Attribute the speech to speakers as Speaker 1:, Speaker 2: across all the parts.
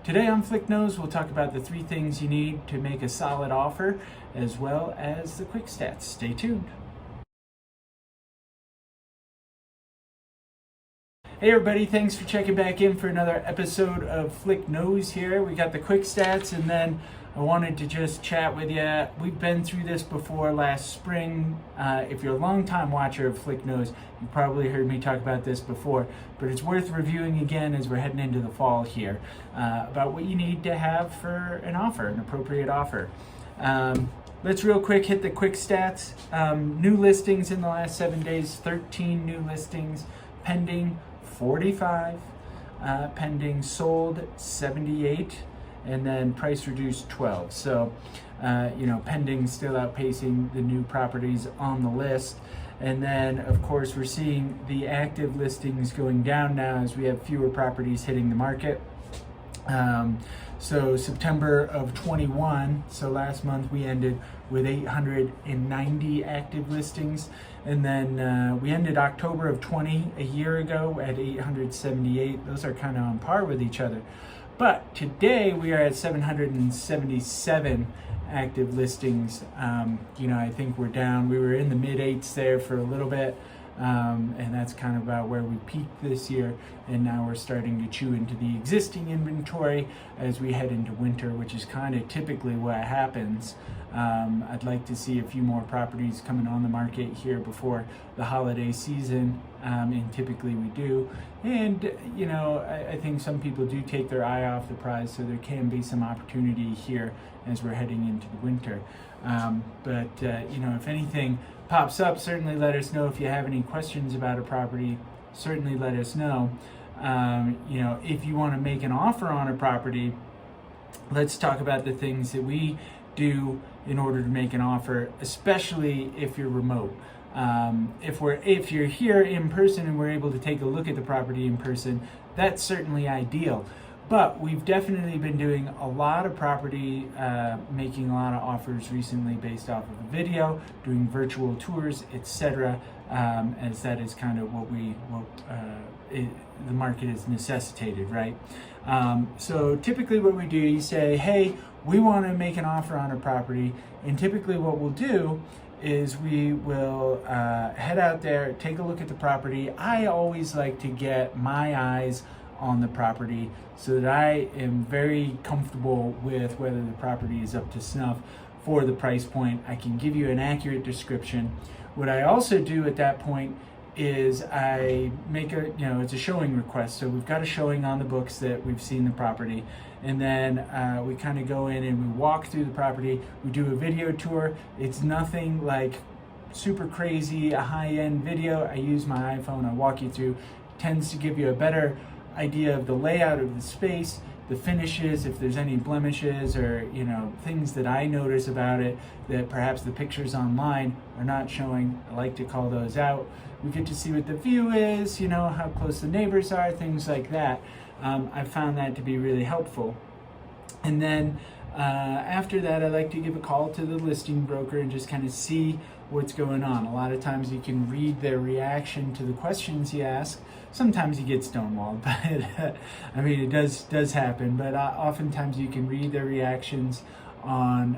Speaker 1: Today on Flick Knows, we'll talk about the 3 things you need to make a solid offer, as well as the quick stats. Stay tuned. Hey everybody, thanks for checking back in for another episode of Flick Knows here. We got the quick stats, and then I wanted to just chat with you. We've been through this before last spring. If you're a long-time watcher of Flick Knows, you probably heard me talk about this before, but it's worth reviewing again as we're heading into the fall here, about what you need to have for an offer, an appropriate offer. Let's real quick hit the quick stats. New listings in the last 7 days, 13 new listings, pending 45, pending sold 78, and then price reduced 12. So, pending still outpacing the new properties on the list. And then, of course, we're seeing the active listings going down now as we have fewer properties hitting the market. So September of 21, so last month we ended with 890 active listings. And then we ended October of 20 a year ago at 878. Those are kind of on par with each other. But today we are at 777 active listings. I think we're down. We were in the mid 8s there for a little bit. And that's kind of about where we peaked this year, and now we're starting to chew into the existing inventory as we head into winter, which is kind of typically what happens. I'd like to see a few more properties coming on the market here before the holiday season, and typically we do. And I think some people do take their eye off the prize, so there can be some opportunity here as we're heading into the winter. If anything pops up, certainly let us know. If you have any questions about a property, certainly let us know. If you want to make an offer on a property, let's talk about the things that we do in order to make an offer, especially if you're remote. If you're here in person and we're able to take a look at the property in person, that's certainly ideal. But we've definitely been doing a lot of property, making a lot of offers recently based off of a video, doing virtual tours, etc., as that is kind of what the market has necessitated, right? So typically what we do, you say, hey, we want to make an offer on a property, and typically what we'll do is we will head out there, take a look at the property. I always like to get my eyes on the property so that I am very comfortable with whether the property is up to snuff for the price point. I can give you an accurate description. What I also do at that point is I make it's a showing request. So we've got a showing on the books that we've seen the property, and then we kind of go in and we walk through the property. We do a video tour. It's nothing like super crazy, a high-end video. I use my iPhone. I walk you through. Tends to give you a better idea of the layout of the space, the finishes, if there's any blemishes or things that I notice about it that perhaps the pictures online are not showing. I like to call those out. We get to see what the view is, how close the neighbors are, things like that. I've found that to be really helpful. And then after that, I like to give a call to the listing broker and just kind of see what's going on. A lot of times you can read their reaction to the questions you ask. Sometimes you get stonewalled, but it does happen. But oftentimes you can read their reactions on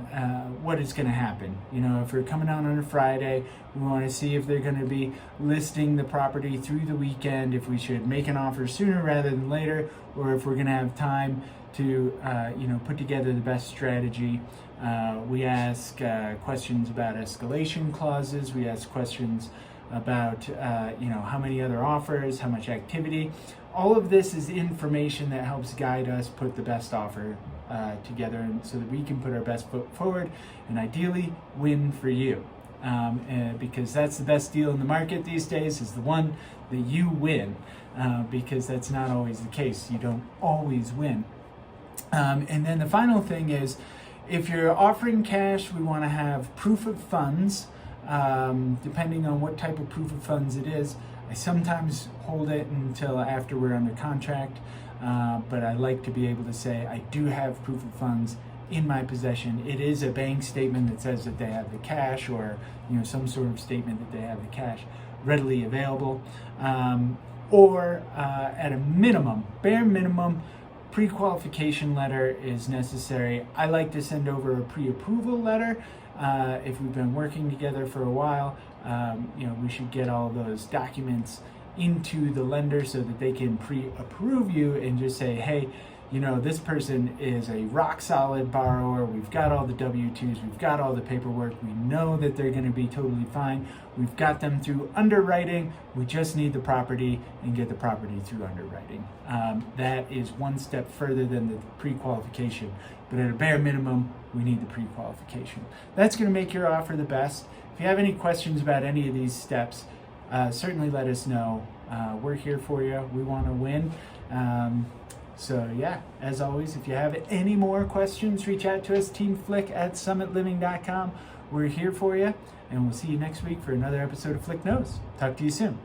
Speaker 1: what is going to happen. If we're coming out on a Friday, we want to see if they're going to be listing the property through the weekend, if we should make an offer sooner rather than later, or if we're going to have time to put together the best strategy. We ask questions about escalation clauses. We ask questions about how many other offers, how much activity. All of this is information that helps guide us put the best offer together, and so that we can put our best foot forward and ideally win for you. Because that's the best deal in the market these days, is the one that you win, because that's not always the case. You don't always win. And then the final thing is, if you're offering cash, we want to have proof of funds. Depending on what type of proof of funds it is, I sometimes hold it until after we're under contract, but I like to be able to say I do have proof of funds in my possession. It is a bank statement that says that they have the cash, or some sort of statement that they have the cash readily available, or at a minimum, bare minimum, Pre-qualification letter is necessary. I like to send over a pre-approval letter. If we've been working together for a while, we should get all those documents into the lender so that they can pre-approve you and just say, hey, this person is a rock solid borrower. We've got all the W-2s, we've got all the paperwork. We know that they're going to be totally fine. We've got them through underwriting. We just need the property and get the property through underwriting. That is one step further than the pre-qualification. But at a bare minimum, we need the pre-qualification. That's going to make your offer the best. If you have any questions about any of these steps, certainly let us know. We're here for you. We want to win. So yeah, as always, if you have any more questions, reach out to us, teamflick@summitliving.com. We're here for you, and we'll see you next week for another episode of Flick Knows. Talk to you soon.